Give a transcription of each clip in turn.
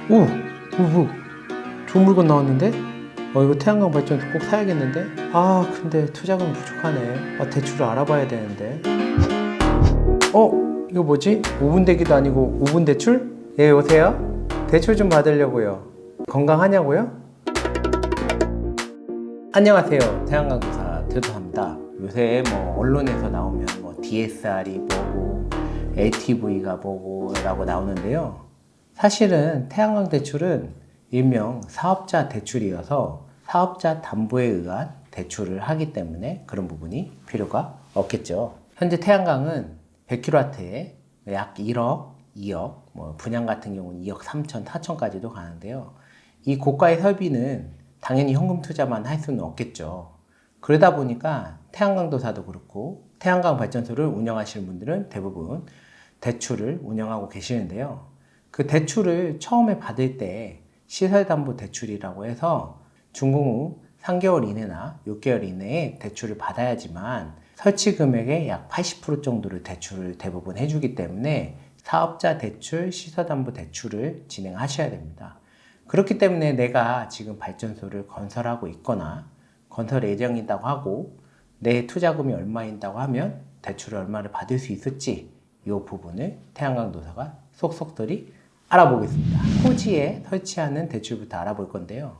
오! 뭐, 좋은 물건 나왔는데? 이거 태양광 발전소 꼭 사야겠는데? 근데 투자금 부족하네. 대출을 알아봐야 되는데. 이거 뭐지? 5분 대기도 아니고 5분 대출? 예, 여보세요? 대출 좀 받으려고요. 건강하냐고요? 안녕하세요. 태양광도사 드도합니다. 요새 언론에서 나오면 DSR이 뭐고 LTV가 뭐고 라고 나오는데요. 사실은 태양광 대출은 일명 사업자 대출이어서 사업자 담보에 의한 대출을 하기 때문에 그런 부분이 필요가 없겠죠. 현재 태양광은 100kW에 약 1억, 2억, 분양 같은 경우는 2억 3천, 4천까지도 가는데요. 이 고가의 설비는 당연히 현금 투자만 할 수는 없겠죠. 그러다 보니까 태양광도사도 그렇고 태양광 발전소를 운영하시는 분들은 대부분 대출을 운영하고 계시는데요. 그 대출을 처음에 받을 때 시설담보대출이라고 해서 준공 후 3개월 이내나 6개월 이내에 대출을 받아야지만 설치 금액의 약 80% 정도를 대출을 대부분 해주기 때문에 사업자 대출, 시설담보대출을 진행하셔야 됩니다. 그렇기 때문에 내가 지금 발전소를 건설하고 있거나 건설 예정이라고 하고 내 투자금이 얼마인다고 하면 대출을 얼마를 받을 수 있을지 이 부분을 태양광도사가 속속들이 알아보겠습니다. 토지에 설치하는 대출부터 알아볼 건데요.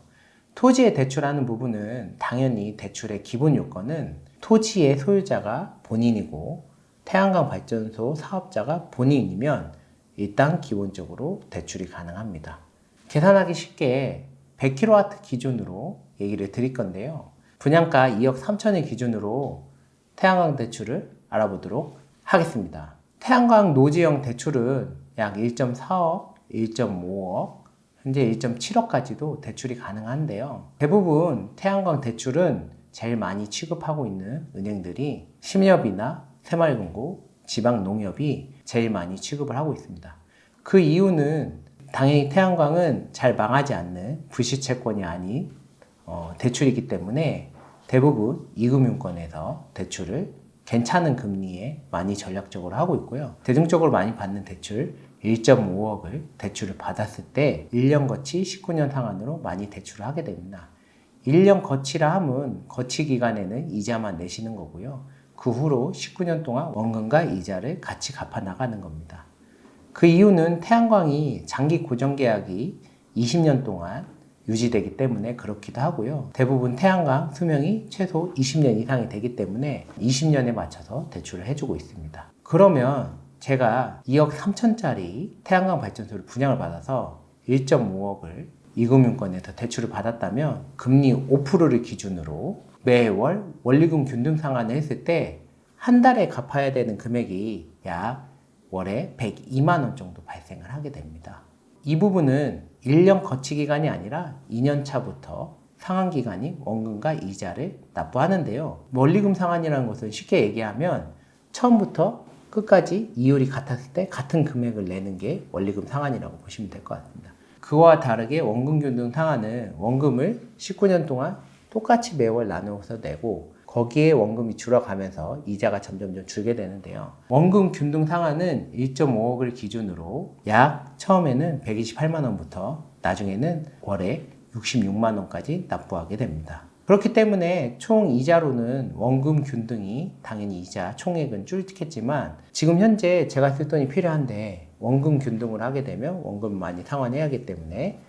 토지에 대출하는 부분은 당연히 대출의 기본 요건은 토지의 소유자가 본인이고 태양광 발전소 사업자가 본인이면 일단 기본적으로 대출이 가능합니다. 계산하기 쉽게 100kW 기준으로 얘기를 드릴 건데요. 분양가 2억 3천을 기준으로 태양광 대출을 알아보도록 하겠습니다. 태양광 노지형 대출은 약 1.4억, 1.5억, 현재 1.7억까지도 대출이 가능한데요. 대부분 태양광 대출은 제일 많이 취급하고 있는 은행들이 심협이나 새마을금고, 지방농협이 제일 많이 취급을 하고 있습니다. 그 이유는 당연히 태양광은 잘 망하지 않는 불시채권이 아닌 대출이기 때문에 대부분 이금융권에서 대출을 괜찮은 금리에 많이 전략적으로 하고 있고요. 대중적으로 많이 받는 대출 1.5억을 대출을 받았을 때 1년 거치 19년 상환으로 많이 대출을 하게 됩니다. 1년 거치라 함은 거치 기간에는 이자만 내시는 거고요. 그 후로 19년 동안 원금과 이자를 같이 갚아 나가는 겁니다. 그 이유는 태양광이 장기 고정계약이 20년 동안 유지되기 때문에 그렇기도 하고요. 대부분 태양광 수명이 최소 20년 이상이 되기 때문에 20년에 맞춰서 대출을 해주고 있습니다. 그러면 제가 2억 3천짜리 태양광 발전소를 분양을 받아서 1.5억을 이금융권에서 대출을 받았다면 금리 5%를 기준으로 매월 원리금 균등 상환을 했을 때 한 달에 갚아야 되는 금액이 약 월에 102만 원 정도 발생을 하게 됩니다. 이 부분은 1년 거치 기간이 아니라 2년 차부터 상환 기간이 원금과 이자를 납부하는데요. 원리금 상환이라는 것은 쉽게 얘기하면 처음부터 끝까지 이율이 같았을 때 같은 금액을 내는 게 원리금 상환이라고 보시면 될 것 같습니다. 그와 다르게 원금 균등 상환은 원금을 19년 동안 똑같이 매월 나누어서 내고 거기에 원금이 줄어가면서 이자가 점점 줄게 되는데요. 원금 균등 상환은 1.5억을 기준으로 약 처음에는 128만 원부터 나중에는 월에 66만 원까지 납부하게 됩니다. 그렇기 때문에 총 이자로는 원금 균등이 당연히 이자 총액은 줄겠지만 지금 현재 제가 쓸 돈이 필요한데 원금 균등을 하게 되면 원금 많이 상환해야 하기 때문에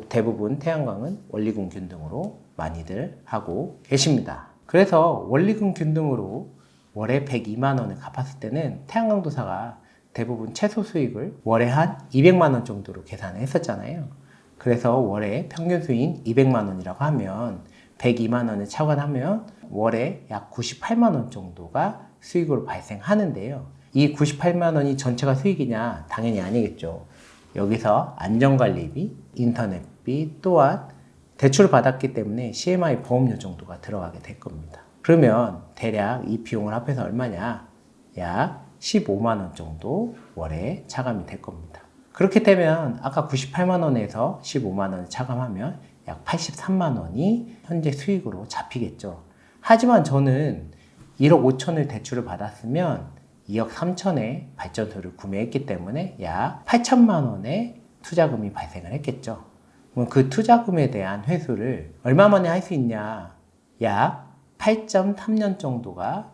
대부분 태양광은 원리금 균등으로 많이들 하고 계십니다. 그래서 원리금 균등으로 월에 102만 원을 갚았을 때는 태양광도사가 대부분 최소 수익을 월에 한 200만 원 정도로 계산을 했었잖아요. 그래서 월에 평균 수익 200만 원이라고 하면 102만 원을 차관하면 월에 약 98만 원 정도가 수익으로 발생하는데요. 이 98만 원이 전체가 수익이냐? 당연히 아니겠죠. 여기서 안전관리비, 인터넷비 또한 대출을 받았기 때문에 CMI 보험료 정도가 들어가게 될 겁니다. 그러면 대략 이 비용을 합해서 얼마냐? 약 15만 원 정도 월에 차감이 될 겁니다. 그렇게 되면 아까 98만 원에서 15만 원을 차감하면 약 83만 원이 현재 수익으로 잡히겠죠. 하지만 저는 1억 5천을 대출을 받았으면 2억 3천에 발전소를 구매했기 때문에 약 8천만 원의 투자금이 발생을 했겠죠. 그럼 그 투자금에 대한 회수를 얼마 만에 할 수 있냐? 약 8.3년 정도가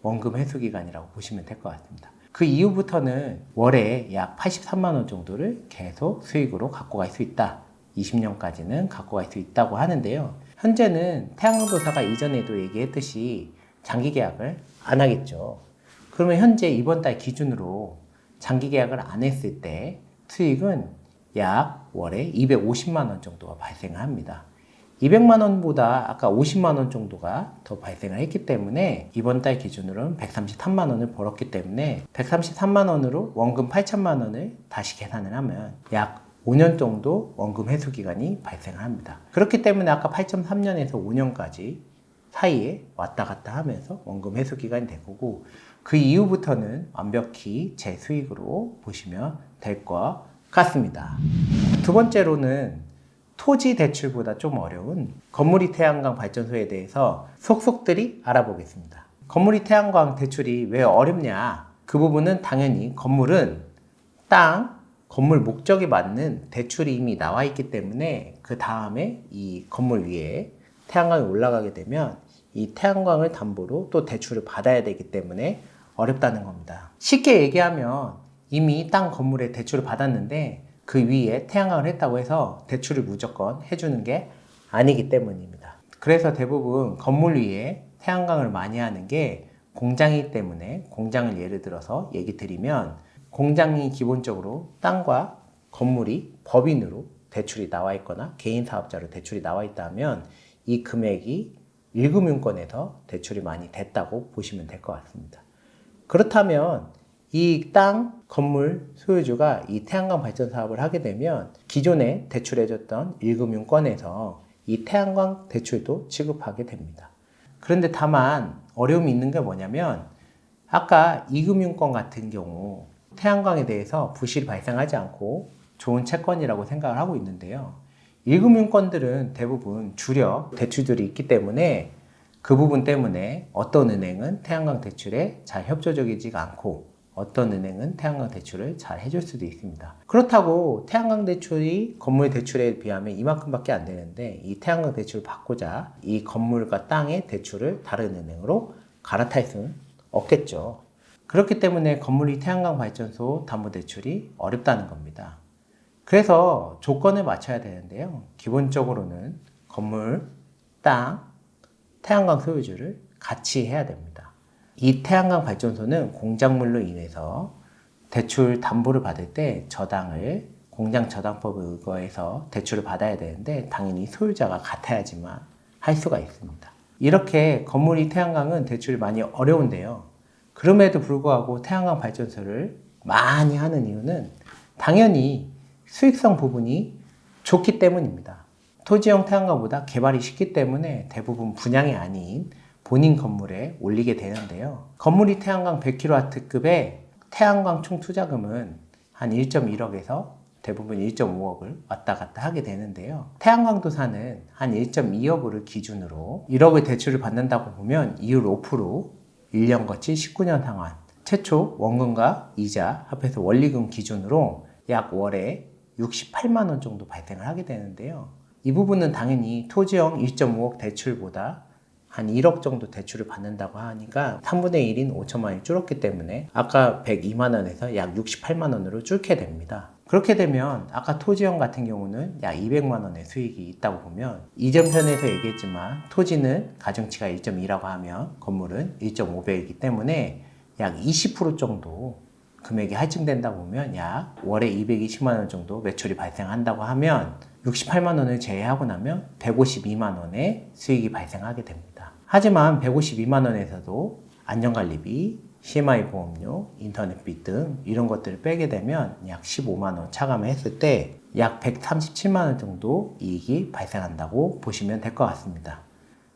원금 회수 기간이라고 보시면 될 것 같습니다. 그 이후부터는 월에 약 83만 원 정도를 계속 수익으로 갖고 갈 수 있다. 20년까지는 갖고 갈 수 있다고 하는데요. 현재는 태양광도사가 이전에도 얘기했듯이 장기 계약을 안 하겠죠. 그러면 현재 이번 달 기준으로 장기 계약을 안 했을 때 수익은 약 월에 250만 원 정도가 발생을 합니다. 200만 원보다 아까 50만 원 정도가 더 발생을 했기 때문에 이번 달 기준으로는 133만 원을 벌었기 때문에 133만 원으로 원금 8천만 원을 다시 계산을 하면 약 5년 정도 원금 회수 기간이 발생을 합니다. 그렇기 때문에 아까 8.3년에서 5년까지 사이에 왔다 갔다 하면서 원금 회수 기간이 될 거고, 그 이후부터는 완벽히 제 수익으로 보시면 될 것 같습니다. 두 번째로는 토지 대출보다 좀 어려운 건물이 태양광 발전소에 대해서 속속들이 알아보겠습니다. 건물이 태양광 대출이 왜 어렵냐? 그 부분은 당연히 건물은 땅, 건물 목적에 맞는 대출이 이미 나와 있기 때문에 그 다음에 이 건물 위에 태양광이 올라가게 되면 이 태양광을 담보로 또 대출을 받아야 되기 때문에 어렵다는 겁니다. 쉽게 얘기하면 이미 땅 건물에 대출을 받았는데 그 위에 태양광을 했다고 해서 대출을 무조건 해주는 게 아니기 때문입니다. 그래서 대부분 건물 위에 태양광을 많이 하는 게 공장이기 때문에, 공장을 예를 들어서 얘기 드리면 공장이 기본적으로 땅과 건물이 법인으로 대출이 나와 있거나 개인 사업자로 대출이 나와 있다면 이 금액이 1금융권에서 대출이 많이 됐다고 보시면 될 것 같습니다. 그렇다면 이 땅, 건물 소유주가 이 태양광 발전 사업을 하게 되면 기존에 대출해줬던 1금융권에서 이 태양광 대출도 취급하게 됩니다. 그런데 다만 어려움이 있는 게 뭐냐면 아까 2금융권 같은 경우 태양광에 대해서 부실이 발생하지 않고 좋은 채권이라고 생각을 하고 있는데요. 1금융권들은 대부분 주력 대출들이 있기 때문에 그 부분 때문에 어떤 은행은 태양광 대출에 잘 협조적이지가 않고 어떤 은행은 태양광 대출을 잘 해줄 수도 있습니다. 그렇다고 태양광 대출이 건물 대출에 비하면 이만큼밖에 안 되는데 이 태양광 대출을 받고자 이 건물과 땅의 대출을 다른 은행으로 갈아탈 수는 없겠죠. 그렇기 때문에 건물이 태양광 발전소 담보대출이 어렵다는 겁니다. 그래서 조건을 맞춰야 되는데요. 기본적으로는 건물, 땅, 태양광 소유주를 같이 해야 됩니다. 이 태양광 발전소는 공작물로 인해서 대출 담보를 받을 때 저당을 공장 저당법에 의거해서 대출을 받아야 되는데 당연히 소유자가 같아야지만 할 수가 있습니다. 이렇게 건물이 태양광은 대출이 많이 어려운데요. 그럼에도 불구하고 태양광 발전소를 많이 하는 이유는 당연히 수익성 부분이 좋기 때문입니다. 토지형 태양광보다 개발이 쉽기 때문에 대부분 분양이 아닌 본인 건물에 올리게 되는데요. 건물이 태양광 100kW급의 태양광 총 투자금은 한 1.1억에서 대부분 1.5억을 왔다 갔다 하게 되는데요. 태양광도사는 한 1.2억을 기준으로 1억의 대출을 받는다고 보면 이율 5%, 1년 거치 19년 상환, 최초 원금과 이자 합해서 원리금 기준으로 약 월에 68만 원 정도 발생을 하게 되는데요. 이 부분은 당연히 토지형 1.5억 대출보다 한 1억 정도 대출을 받는다고 하니까 3분의 1인 5천만 원이 줄었기 때문에 아까 102만 원에서 약 68만 원으로 줄게 됩니다. 그렇게 되면 아까 토지형 같은 경우는 약 200만 원의 수익이 있다고 보면 이전편에서 얘기했지만 토지는 가중치가 1.2라고 하면 건물은 1.5배이기 때문에 약 20% 정도 금액이 할증된다고 보면 약 월에 220만 원 정도 매출이 발생한다고 하면 68만 원을 제외하고 나면 152만 원의 수익이 발생하게 됩니다. 하지만 152만 원에서도 안전관리비, CMI 보험료, 인터넷비 등 이런 것들을 빼게 되면 약 15만 원 차감했을 때 약 137만 원 정도 이익이 발생한다고 보시면 될 것 같습니다.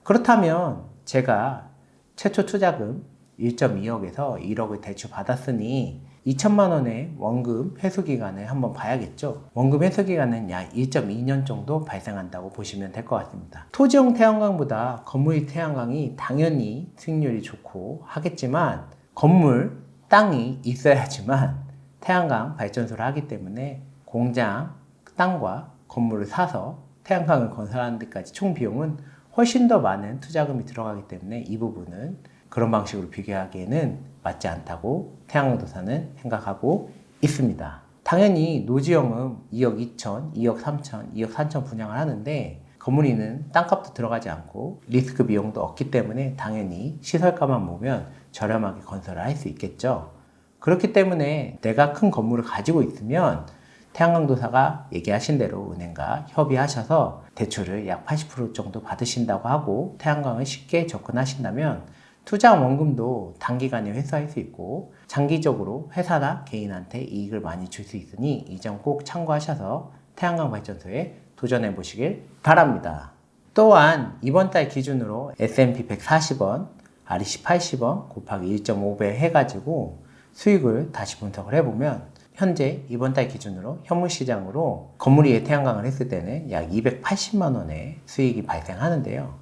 그렇다면 제가 최초 투자금 1.2억에서 1억을 대출 받았으니 2천만 원의 원금 회수 기간을 한번 봐야겠죠. 원금 회수 기간은 약 1.2년 정도 발생한다고 보시면 될 것 같습니다. 토지형 태양광보다 건물이 태양광이 당연히 수익률이 좋고 하겠지만 건물, 땅이 있어야지만 태양광 발전소를 하기 때문에 공장, 땅과 건물을 사서 태양광을 건설하는 데까지 총 비용은 훨씬 더 많은 투자금이 들어가기 때문에 이 부분은 그런 방식으로 비교하기에는 맞지 않다고 태양광도사는 생각하고 있습니다. 당연히 노지형은 2억 2천, 2억 3천, 2억 4천 분양을 하는데 건물이는 땅값도 들어가지 않고 리스크 비용도 없기 때문에 당연히 시설가만 보면 저렴하게 건설을 할 수 있겠죠. 그렇기 때문에 내가 큰 건물을 가지고 있으면 태양광도사가 얘기하신 대로 은행과 협의하셔서 대출을 약 80% 정도 받으신다고 하고 태양광을 쉽게 접근하신다면 투자 원금도 단기간에 회수할 수 있고 장기적으로 회사나 개인한테 이익을 많이 줄 수 있으니 이 점 꼭 참고하셔서 태양광 발전소에 도전해 보시길 바랍니다. 또한 이번 달 기준으로 S&P 140원, REC 80원 곱하기 1.5배 해가지고 수익을 다시 분석을 해보면 현재 이번 달 기준으로 현물시장으로 건물 위에 태양광을 했을 때는 약 280만 원의 수익이 발생하는데요.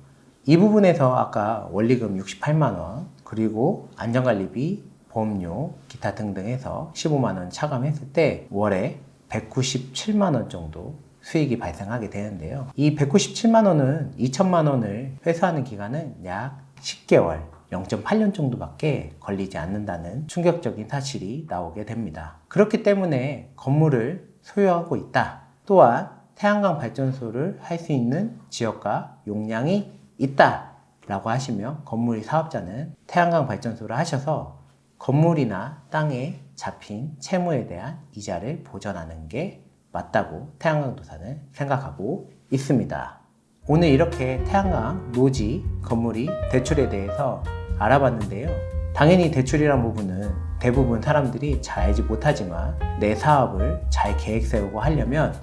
이 부분에서 아까 원리금 68만 원, 그리고 안전관리비, 보험료, 기타 등등 해서 15만 원 차감했을 때 월에 197만 원 정도 수익이 발생하게 되는데요. 이 197만 원은 2천만 원을 회수하는 기간은 약 10개월, 0.8년 정도밖에 걸리지 않는다는 충격적인 사실이 나오게 됩니다. 그렇기 때문에 건물을 소유하고 있다. 또한 태양광 발전소를 할 수 있는 지역과 용량이 있다 라고 하시면 건물 사업자는 태양광 발전소를 하셔서 건물이나 땅에 잡힌 채무에 대한 이자를 보전하는 게 맞다고 태양광도사는 생각하고 있습니다. 오늘 이렇게 태양광, 노지, 건물이 대출에 대해서 알아봤는데요. 당연히 대출이란 부분은 대부분 사람들이 잘 알지 못하지만 내 사업을 잘 계획 세우고 하려면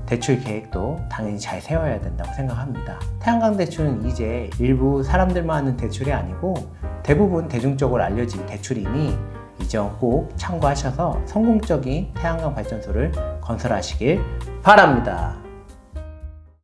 대출 계획도 당연히 잘 세워야 된다고 생각합니다. 태양광 대출은 이제 일부 사람들만 하는 대출이 아니고 대부분 대중적으로 알려진 대출이니 이 점 꼭 참고하셔서 성공적인 태양광 발전소를 건설하시길 바랍니다.